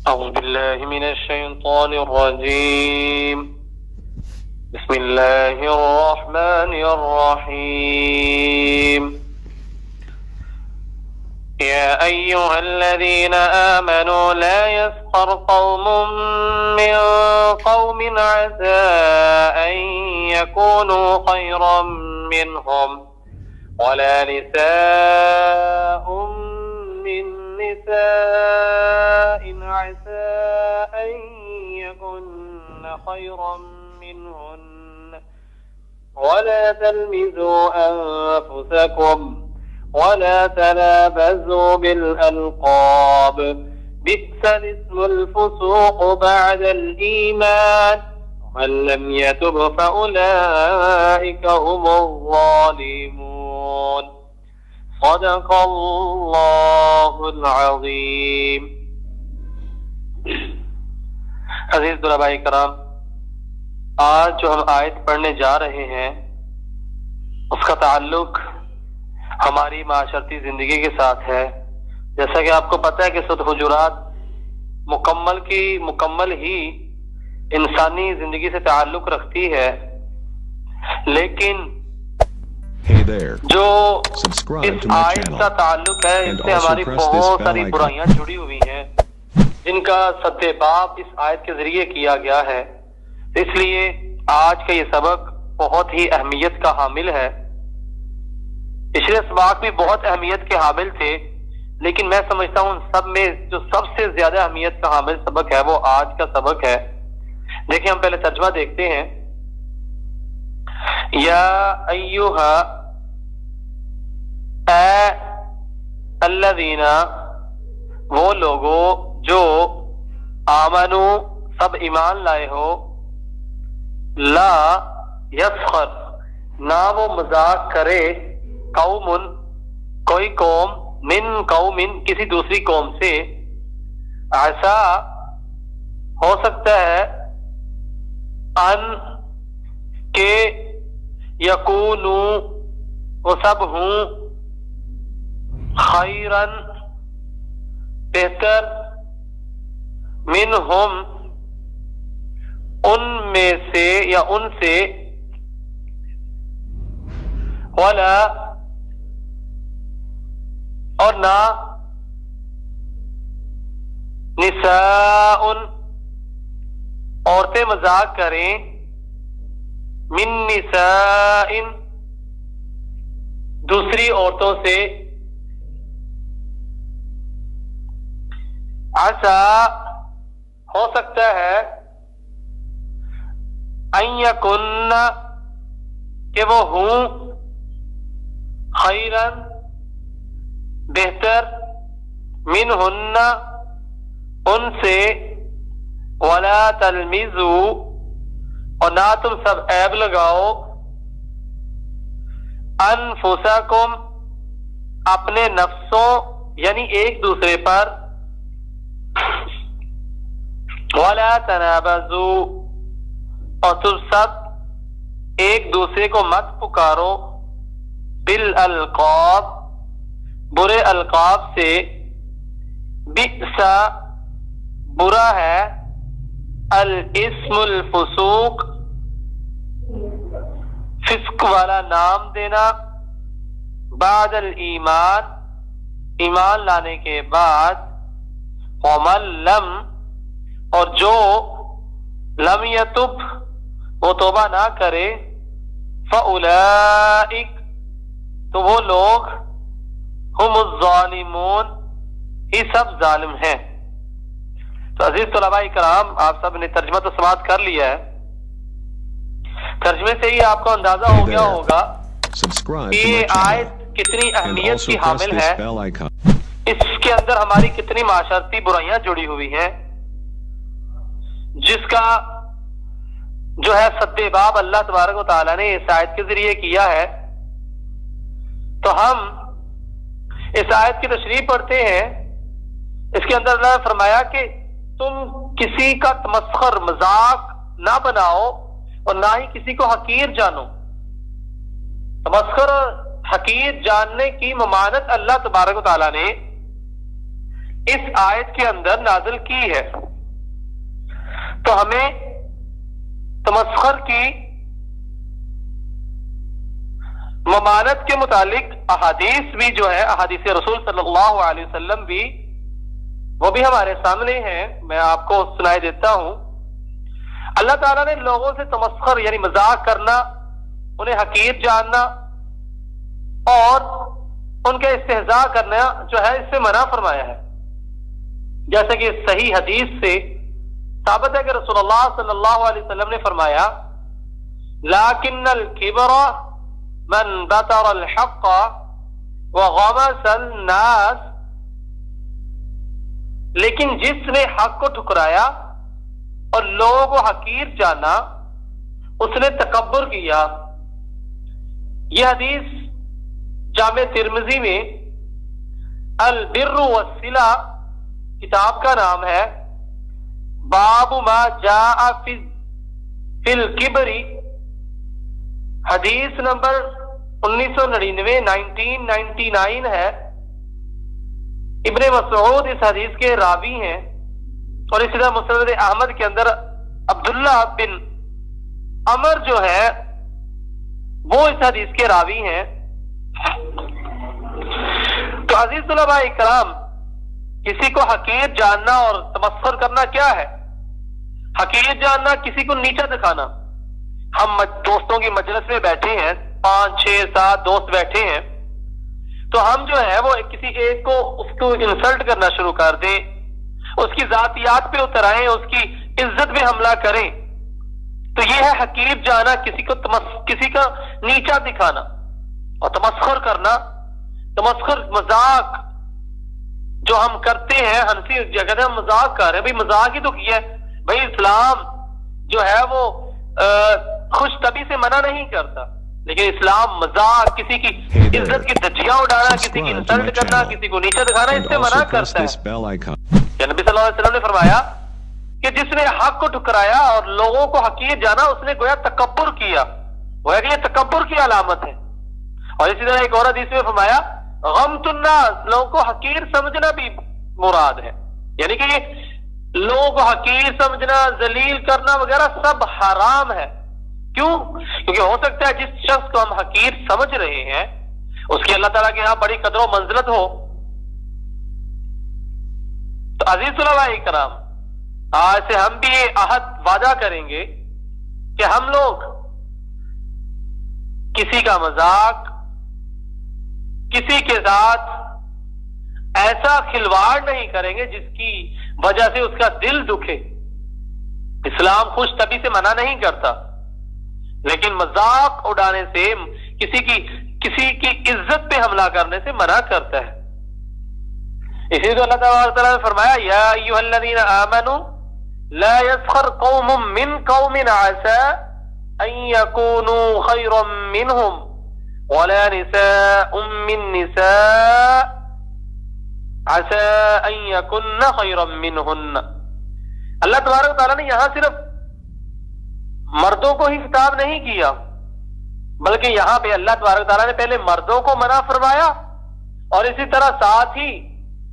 أعوذ بالله من الشيطان الرجيم. بسم الله الرحمن الرحيم. يا أيها الذين آمنوا لا يسخر قوم من قوم عسى أن يكونوا خيرا منهم ولا نساء من نساء عسى أن يكن خيرا منهن ولا تلمزوا أنفسكم ولا تنابزوا بالألقاب بئس الاسم الفسوق بعد الإيمان ومن لم يتب فأولئك هم الظالمون. صدق اللہ العظیم. عزیز طلباء کرام، آج جو ہم آیت پڑھنے جا رہے ہیں اس کا تعلق ہماری معاشرتی زندگی کے ساتھ ہے. جیسا کہ آپ کو پتہ ہے کہ سورۃ حجرات مکمل ہی انسانی زندگی سے تعلق رکھتی ہے، لیکن جو اس آیت کا تعلق ہے اس سے ہماری بہت ساری برائیاں جڑی ہوئی ہیں جن کا سد باب اس آیت کے ذریعے کیا گیا ہے. اس لیے آج کا یہ سبق بہت ہی اہمیت کا حامل ہے. پچھلے سبق بھی بہت اہمیت کے حامل تھے، لیکن میں سمجھتا ہوں سب میں جو سب سے زیادہ اہمیت کا حامل سبق ہے وہ آج کا سبق ہے. دیکھیں ہم پہلے ترجمہ دیکھتے ہیں. یا ایہا اے الذین، وہ لوگوں جو آمنو سب ایمان لائے ہو، لا یسخر نہ وہ مذاق کرے، قوم کوئی قوم، من قوم کسی دوسری قوم سے، ایسا ہو سکتا ہے ان کہ یکونو وہ سب ہوں خیرن بہتر، منہم ان میں سے یا ان سے، ولا اور نہ نساء عورتیں مذاق کریں، من نساء دوسری عورتوں سے، عسا ہو سکتا ہے، ان یکن کہ وہ ہوں، خیرن بہتر، منہن ان سے، ولا تلمزوا اور نہ تم سب عیب لگاؤ، انفسکم اپنے نفسوں یعنی ایک دوسرے پر، ولا تنابزوا اور تم سب ایک دوسرے کو مت پکارو، بالالقاب برے القاب سے، بئس برا ہے، الاسم الفسوق فسق والا نام دینا، بعد الایمان ایمان لانے کے بعد، ومن لم اور جو لم یتب وہ توبہ نہ کرے، فاولئک تو وہ لوگ، ہم الظالمون ہی سب ظالم ہیں. تو عزیز طلباء کرام، آپ سب نے ترجمہ تو سماعت کر لیا ہے. ترجمے سے ہی آپ کو اندازہ ہو گیا ہوگا کہ یہ آیت کتنی اہمیت کی حامل ہے، اس کے اندر ہماری کتنی معاشرتی برائیاں جڑی ہوئی ہیں، جس کا جو ہے سد باب اللہ تبارک و تعالیٰ نے اس آیت کے ذریعے کیا ہے. تو ہم اس آیت کی تشریح پڑھتے ہیں. اس کے اندر اللہ نے فرمایا کہ تم کسی کا تمسخر مذاق نہ بناؤ اور نہ ہی کسی کو حقیر جانو. تمسخر اور حقیر جاننے کی ممانعت اللہ تبارک و تعالیٰ نے اس آیت کے اندر نازل کی ہے. تو ہمیں تمسخر کی ممانت کے متعلق احادیث بھی جو ہے، احادیث رسول صلی اللہ علیہ وسلم بھی، وہ بھی ہمارے سامنے ہیں. میں آپ کو سنائے دیتا ہوں. اللہ تعالیٰ نے لوگوں سے تمسخر یعنی مذاق کرنا، انہیں حقیر جاننا اور ان کے استہزاء کرنا جو ہے اس سے منع فرمایا ہے. جیسے کہ صحیح حدیث سے ثابت ہے کہ رسول اللہ صلی اللہ علیہ وسلم نے فرمایا لیکن الکبر من بطر الحق وغمس الناس، لیکن جس نے حق کو ٹھکرایا اور لوگوں کو حقیر جانا اس نے تکبر کیا. یہ حدیث جامع ترمذی میں البر والصلہ کتاب کا نام ہے، باب ما جاء فی الکبر، حدیث نمبر 1999 ہے. ابن مسعود اس حدیث کے راوی ہیں، اور اسی طرح مسند احمد کے اندر عبداللہ بن عمر جو ہے وہ اس حدیث کے راوی ہیں. تو عزیز طلباء اکرام، کسی کو حقیر جاننا اور تمسخر کرنا کیا ہے؟ حقیر جاننا کسی کو نیچا دکھانا. ہم دوستوں کی مجلس میں بیٹھے ہیں، 5 6 7 دوست بیٹھے ہیں، تو ہم جو ہے وہ کسی ایک کو اس کو انسلٹ کرنا شروع کر دیں، اس کی ذاتیات پہ اتر آئیں، اس کی عزت پہ حملہ کریں، تو یہ ہے حقیر جانا، کسی کا نیچا دکھانا. اور تمسخر کرنا، تمسخر مذاق جو ہم کرتے ہیں، ہنسی جگہ ہم مذاق کر رہے ہیں، بھئی مذاق ہی تو کیا ہے. بھئی اسلام جو ہے وہ خوش طبعی سے منع نہیں کرتا، لیکن اسلام مذاق، کسی کی عزت کی دھجیاں اڑانا، کسی کی انسلٹ کرنا، کسی کو نیچا دکھانا، اس سے منع کرتا ہے. کہ نبی صلی اللہ علیہ وسلم نے فرمایا کہ جس نے حق کو ٹھکرایا اور لوگوں کو حقیر جانا اس نے گویا تکبر کیا. گویا کہ یہ تکبر کی علامت ہے. اور اسی طرح ایک اور حدیث میں فرمایا غمت الناس، لوگوں کو حقیر سمجھنا بھی مراد ہے. یعنی کہ یہ لوگوں کو حقیر سمجھنا، ذلیل کرنا وغیرہ سب حرام ہے. کیوں؟ کیونکہ ہو سکتا ہے جس شخص کو ہم حقیر سمجھ رہے ہیں اس کی اللہ تعالیٰ کے ہاں بڑی قدر و منزلت ہو. تو عزیز طلباء کرام، آج سے ہم بھی یہ عہد وعدہ کریں گے کہ ہم لوگ کسی کا مذاق، کسی کے ساتھ ایسا کھلواڑ نہیں کریں گے جس کی وجہ سے اس کا دل دکھے. اسلام خوش طبعی سے منع نہیں کرتا، لیکن مذاق اڑانے سے، کسی کی عزت پہ حملہ کرنے سے منع کرتا ہے. اسی لیے اللہ تعالیٰ نے فرمایا یا ایھا الذین آمنوا لا يسخر قوم من قوم عسى ان يكونوا خيرا منهم ولا نساء من نساء عسى ان يكن خيرا منهن. اللہ تبارک و تعالیٰ نے یہاں صرف مردوں کو ہی خطاب نہیں کیا، بلکہ یہاں پہ اللہ تبارک و تعالیٰ نے پہلے مردوں کو منع فرمایا اور اسی طرح ساتھ ہی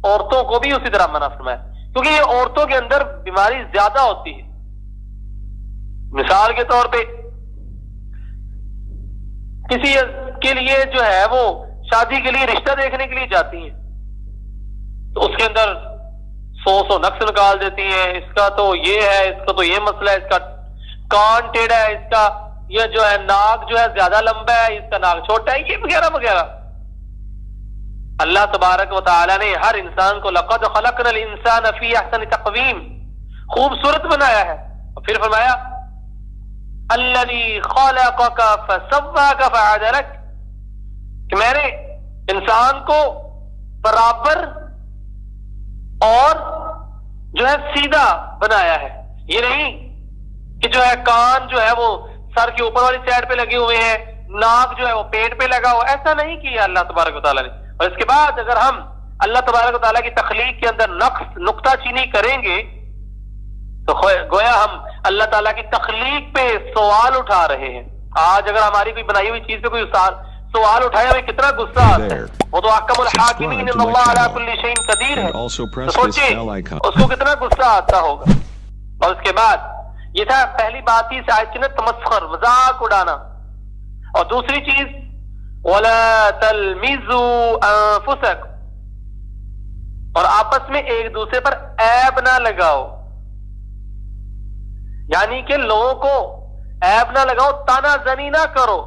عورتوں کو بھی اسی طرح منع فرمایا، کیونکہ یہ عورتوں کے اندر بیماری زیادہ ہوتی ہے. مثال کے طور پہ کسی کے لیے جو ہے وہ شادی کے لیے رشتہ دیکھنے کے لیے جاتی ہیں تو اس کے اندر 100 نقص نکال دیتی ہیں. اس کا تو یہ ہے، اس کا تو یہ مسئلہ ہے، اس کا کان ٹیڑھا ہے، اس کا یہ جو ہے ناک جو ہے زیادہ لمبا ہے، اس کا ناک چھوٹا ہے، یہ وغیرہ وغیرہ. اللہ تبارک و تعالی نے ہر انسان کو لقد خلقنا الانسان فی احسن تقویم، خوبصورت بنایا ہے. اور پھر فرمایا الذی خلقک فسواک فعدلک، کہ میں نے انسان کو برابر اور جو ہے سیدھا بنایا ہے. یہ نہیں کہ جو ہے کان جو ہے وہ سر کے اوپر والی سائڈ پہ لگے ہوئے ہیں، ناک جو ہے وہ پیٹ پہ لگا ہوا، ایسا نہیں کیا اللہ تبارک و تعالیٰ نے. اور اس کے بعد اگر ہم اللہ تبارک و تعالیٰ کی تخلیق کے اندر نقطہ چینی کریں گے تو گویا ہم اللہ تعالیٰ کی تخلیق پہ سوال اٹھا رہے ہیں. آج اگر ہماری کوئی بنائی ہوئی چیز پہ کوئی سوال اٹھایا ہمیں کتنا غصہ آتا ہے. وہ تو احکم الحاکمین ان اللہ علی کل شیء قدیر ہے. تو سوچیں اس کو کتنا غصہ آتا ہوگا. اور اس کے بعد یہ تھا پہلی بات ہی آیت کی نا تمسخر مذاق اڑانا. اور دوسری چیز وَلَا تَلْمِزُوا أَنفُسَكُمْ، اور آپس میں ایک دوسرے پر عیب نہ لگاؤ. یعنی کہ لوگوں کو عیب نہ لگاؤ، تانا زنی نہ کرو.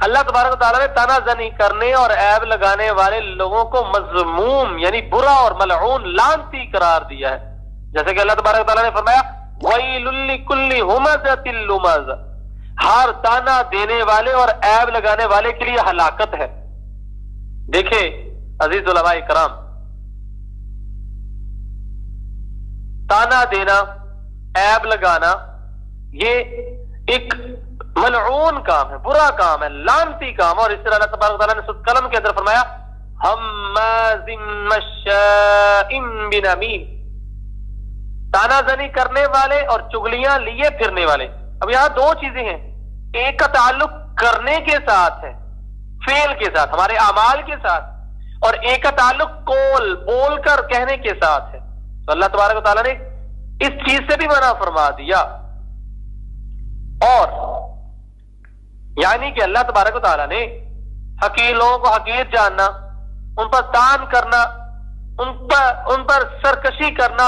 اللہ تبارک و تعالیٰ نے تانا زنی کرنے اور عیب لگانے والے لوگوں کو مذموم یعنی برا اور ملعون لعنتی قرار دیا ہے. جیسے کہ اللہ تبارک و تعالیٰ نے فرمایا وَيْلٌ لِكُلِّ هُمَزَةٍ لُمَزَةٍ، ہر تانا دینے والے اور عیب لگانے والے کے لیے ہلاکت ہے. دیکھیں عزیز علماء کرام، تانا دینا، عیب لگانا یہ ایک ملعون کام ہے، برا کام ہے، لعنتی کام ہے. اور اس طرح اللہ تبارک و تعالیٰ نے سورۃ قلم کے اندر فرمایا ہمازٍ مشاءٍ بنمیم، تانا زنی کرنے والے اور چغلیاں لیے پھرنے والے. اب یہاں دو چیزیں ہیں، ایک کا تعلق کرنے کے ساتھ ہے، فعل کے ساتھ، ہمارے اعمال کے ساتھ، اور ایک کا تعلق قول بول کر کہنے کے ساتھ ہے. تو اللہ تبارک و تعالیٰ نے اس چیز سے بھی منع فرما دیا. اور یعنی کہ اللہ تبارک و تعالیٰ نے حقیر لوگوں کو حقیر جاننا، ان پر تان کرنا، ان پر سرکشی کرنا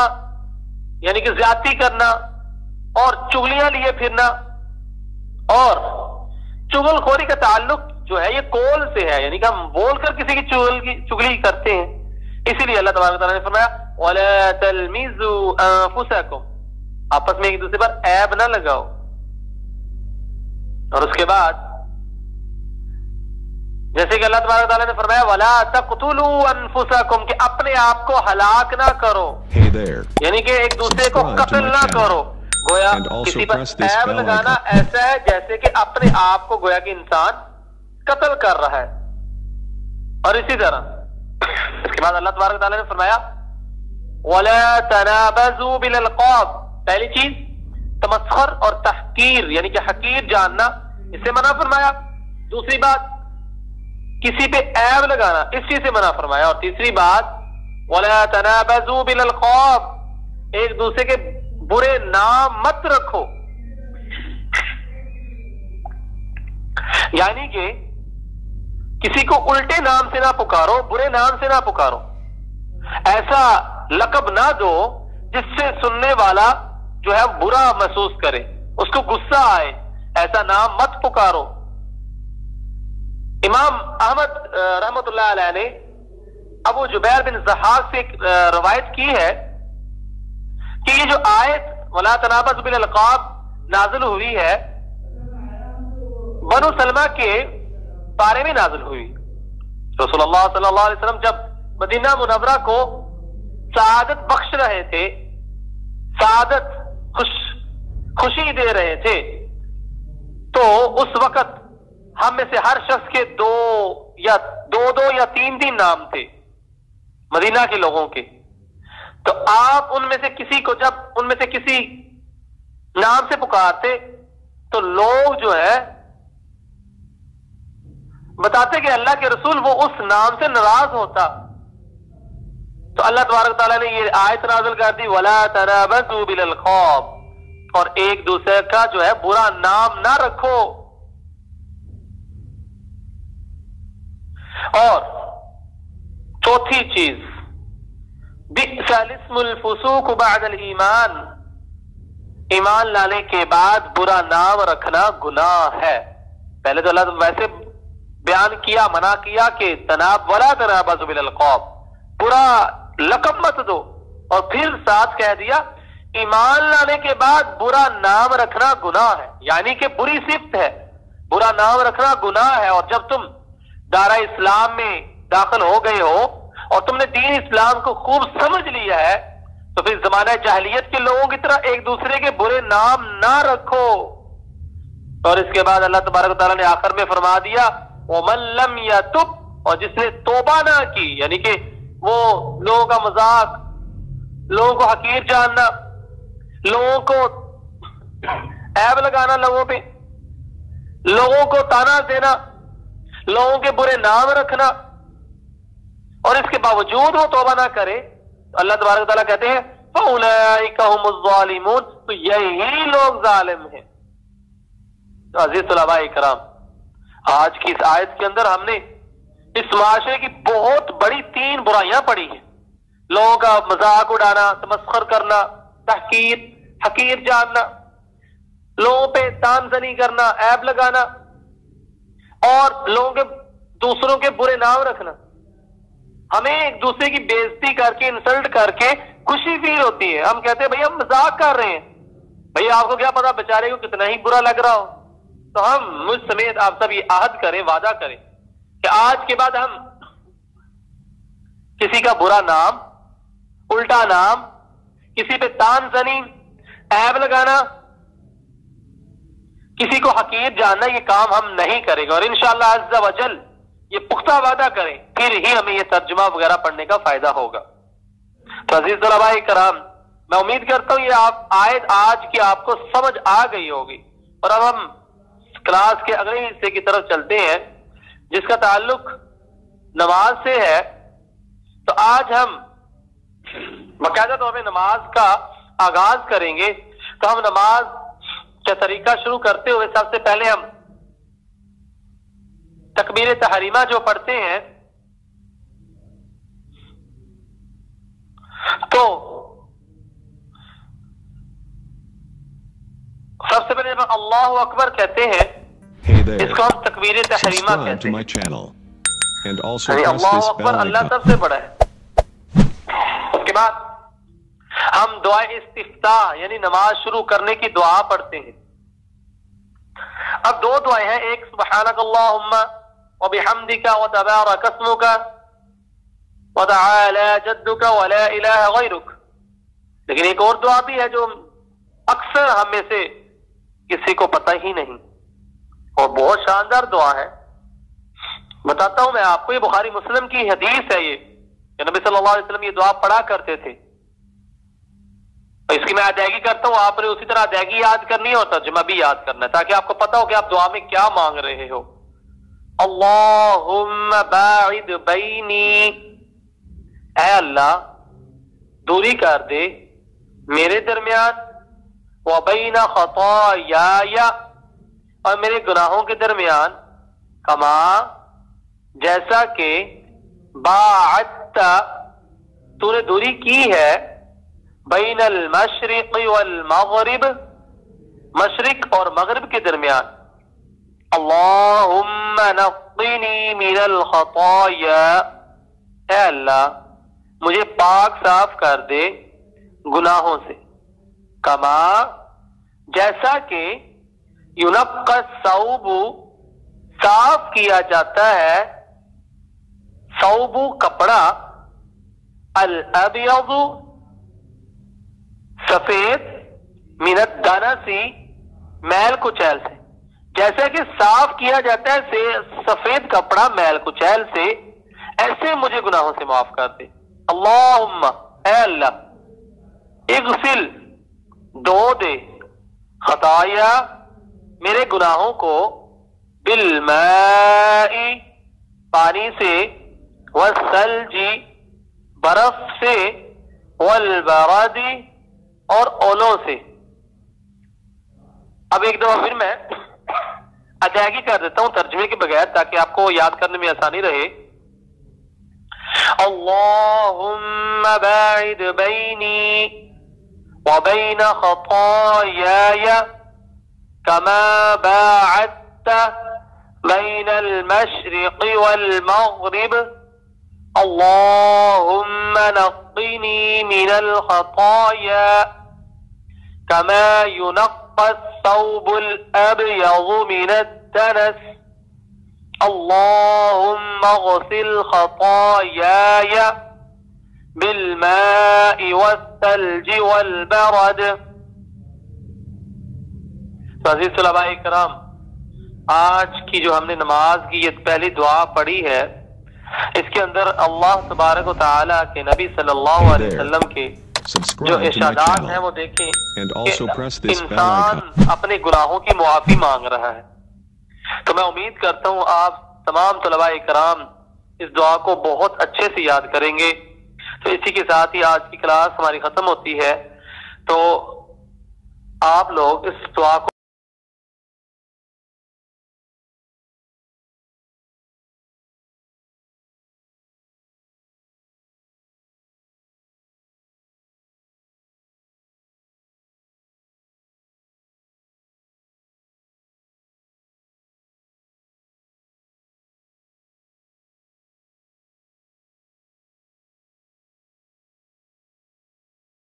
یعنی کہ زیادتی کرنا، اور چغلیاں لیے پھرنا. اور چغل خوری کا تعلق جو ہے یہ قول سے ہے، یعنی کہ ہم بول کر کسی کی چغلی کرتے ہیں. اسی لیے اللہ تبارک و تعالیٰ نے فرمایا وَلَا تَلْمِزُوا أَنفُسَكُمْ، آپس میں ایک دوسرے پر عیب نہ لگاؤ. اور اس کے بعد جیسے کہ اللہ تبارک و تعالیٰ نے فرمایا وَلَا تَقْتُلُوا أَنفُسَكُمْ، کہ اپنے آپ کو ہلاک نہ کرو، یعنی کہ ایک دوسرے کو قتل نہ کرو. گویا کسی پر عیب لگانا ایسا ہے جیسے کہ اپنے آپ کو گویا کہ انسان قتل کر رہا ہے. اور اسی طرح اس کے بعد اللہ تبارک و تعالیٰ نے فرمایا وَلَا تَنَابَزُوا بِالْأَلْقَابِ، پہلی چیز تمسخر اور تحقیر یعنی کہ حقیر جاننا، اس سے منع فرمایا. دوسری بات کسی پہ عیب لگانا، اس چیز سے منع فرمایا. اور تیسری بات وَلَا تَنَابَزُوا بِالْأَلْقَابِ، ایک دوسرے کے برے نام مت رکھو. یعنی کہ کسی کو الٹے نام سے نہ پکارو، برے نام سے نہ پکارو، ایسا لقب نہ دو جس سے سننے والا جو ہے برا محسوس کرے، اس کو غصہ آئے، ایسا نام مت پکارو. امام احمد رحمۃ اللہ علیہ نے ابو جبیر بن ضحاک سے ایک روایت کی ہے کہ یہ جو آیت وَلَا تَنَابَزُوا بِالْأَلْقَابِ نازل ہوئی ہے بنو سلمہ کے بارے میں نازل ہوئی. رسول اللہ صلی اللہ علیہ وسلم جب مدینہ منورہ کو سعادت بخش رہے تھے، سعادت خوشی دے رہے تھے، تو اس وقت ہم میں سے ہر شخص کے دو یا تین نام تھے مدینہ کے لوگوں کے. تو آپ ان میں سے کسی کو جب ان میں سے کسی نام سے پکارتے تو لوگ جو ہے بتاتے کہ اللہ کے رسول وہ اس نام سے ناراض ہوتا. تو اللہ تبارک تعالیٰ نے یہ آیت نازل کر دی وَلَا تَنَابَزُوا بِالْأَلْقَابِ، اور ایک دوسرے کا جو ہے برا نام نہ رکھو. اور چوتھی چیز بئس الاسم الفسوق بعد الایمان، ایمان لانے کے بعد برا نام رکھنا گناہ ہے. پہلے تو اللہ ویسے بیان کیا، منع کیا کہ وَلَا تَنَابَزُوا بِالْأَلْقَابِ، برا لقب مت دو، اور پھر ساتھ کہہ دیا ایمان لانے کے بعد برا نام رکھنا گناہ ہے، یعنی کہ بری صفت ہے، برا نام رکھنا گناہ ہے. اور جب تم دارہ اسلام میں داخل ہو گئے ہو اور تم نے دین اسلام کو خوب سمجھ لیا ہے تو پھر زمانہ جاہلیت کے لوگوں کی طرح ایک دوسرے کے برے نام نہ رکھو. اور اس کے بعد اللہ تبارک و تعالیٰ نے آخر میں فرما دیا وَمَن لَّمْ يَتُبْ، اور جس نے توبہ نہ کی، یعنی کہ وہ لوگوں کا مذاق، لوگوں کو حقیر جاننا، لوگوں کو عیب لگانا، لوگوں پہ لوگوں کو تانا دینا، لوگوں کے برے نام رکھنا اور اس کے باوجود وہ توبہ نہ کرے تو اللہ تبارک و تعالیٰ کہتے ہیں فَأُولَئِكَ هُمُ الظَّالِمُونَ، تو یہی لوگ ظالم ہیں۔ تو عزیز طلباء کرام، آج کی اس آیت کے اندر ہم نے اس معاشرے کی بہت بڑی 3 برائیاں پڑھی ہیں۔ لوگوں کا مذاق اڑانا، تمسخر کرنا، تحقیر، حقیر جاننا، لوگوں پہ تان زنی کرنا، عیب لگانا اور لوگوں کے دوسروں کے برے نام رکھنا۔ ہمیں ایک دوسرے کی بےعزتی کر کے، انسلٹ کر کے خوشی فیل ہوتی ہے۔ ہم کہتے ہیں بھئی ہم مذاق کر رہے ہیں، بھئی آپ کو کیا پتا بیچارے کو کتنا ہی برا لگ رہا ہو۔ تو ہم مجھ سمیت آپ سب یہ عہد کریں، وعدہ کریں کہ آج کے بعد ہم کسی کا برا نام، الٹا نام، کسی پہ تان زنی، عیب لگانا، کسی کو حقیر جاننا، یہ کام ہم نہیں کریں گے، اور انشاءاللہ عز و جل یہ پختہ وعدہ کریں، پھر ہی ہمیں یہ ترجمہ وغیرہ پڑھنے کا فائدہ ہوگا۔ تو عزیز طلباء کرام، میں امید کرتا ہوں یہ آیت آج کی آپ کو سمجھ آ گئی ہوگی، اور اب ہم کلاس کے اگلے حصے کی طرف چلتے ہیں جس کا تعلق نماز سے ہے۔ تو آج ہم باقاعدہ طور پہ نماز کا آغاز کریں گے۔ تو ہم نماز کا طریقہ شروع کرتے ہوئے سب سے پہلے ہم تکبیر تحریمہ جو پڑھتے ہیں، تو سب سے پہلے جب اللہ اکبر کہتے ہیں اس کو ہم تکبیر تحریمہ کہتے ہیں۔ یعنی اللہ اکبر، اللہ سب سے بڑا ہے۔ اس کے بعد ہم دعا استفتاح یعنی نماز شروع کرنے کی دعا پڑھتے ہیں۔ اب 2 دعائیں ہیں، ایک سبحانک اللہم وبحمدک وتبارک اسمک وتعالی جدک ولا الہ غیرک، لیکن ایک اور دعا بھی ہے جو اکثر ہم میں سے کسی کو پتہ ہی نہیں، اور بہت شاندار دعا ہے۔ بتاتا ہوں میں آپ کو، یہ بخاری مسلم کی حدیث ہے، یہ کہ نبی صلی اللہ علیہ وسلم یہ دعا پڑھا کرتے تھے، اور اس کی میں ادائیگی کرتا ہوں، آپ نے اسی طرح ادائیگی یاد کرنی ہے اور ترجمہ بھی یاد کرنا ہے تاکہ آپ کو پتہ ہو کہ آپ دعا میں کیا مانگ رہے ہو۔ اللہم باعد بینی، اے اللہ دوری کر دے میرے درمیان، وبین خطایای، اور میرے گناہوں کے درمیان، کما جیسا کہ باعدت تو نے دوری کی ہے، بین المشرق والمغرب، مشرق اور مغرب کے درمیان۔ اللہم نقنی من الخطایا، اے اللہ مجھے پاک صاف کر دے گناہوں سے، کما جیسا کہ ینقی الثوب صاف کیا جاتا ہے، ثوب کپڑا، الابیض سفید، من الدنس میل کچیل سے، جیسا کہ صاف کیا جاتا ہے سفید کپڑا میل کچیل سے، ایسے مجھے گناہوں سے معاف کر دے۔ اللہم، اے اللہ، اغسل دھو دے، خطایا میرے گناہوں کو، بالماء پانی سے، والثلج برف سے، والبرد اور اولوں سے۔ اب ایک دفعہ پھر میں ادائیگی کر دیتا ہوں ترجمے کے بغیر تاکہ آپ کو یاد کرنے میں آسانی رہے۔ اللہم باعد بینی وبین خطایای کما باعدت بین المشرق والمغرب، اللہم نقنی من الخطایا کما ینقی الثوب الابیض من الدنس، اللہم اغسل خطایای بالماء والثلج والبرد۔ عزیز طلباء کرام، آج کی جو ہم نے نماز کی یہ پہلی دعا پڑھی ہے، اس کے اندر اللہ تبارک و تعالیٰ کے نبی صلی اللہ علیہ وسلم کے جو ارشادات ہیں وہ دیکھیں کہ انسان اپنے گناہوں کی معافی مانگ رہا ہے۔ تو میں امید کرتا ہوں آپ تمام طلباء کرام اس دعا کو بہت اچھے سے یاد کریں گے۔ تو اسی کے ساتھ ہی آج کی کلاس ہماری ختم ہوتی ہے، تو آپ لوگ اس دعا کو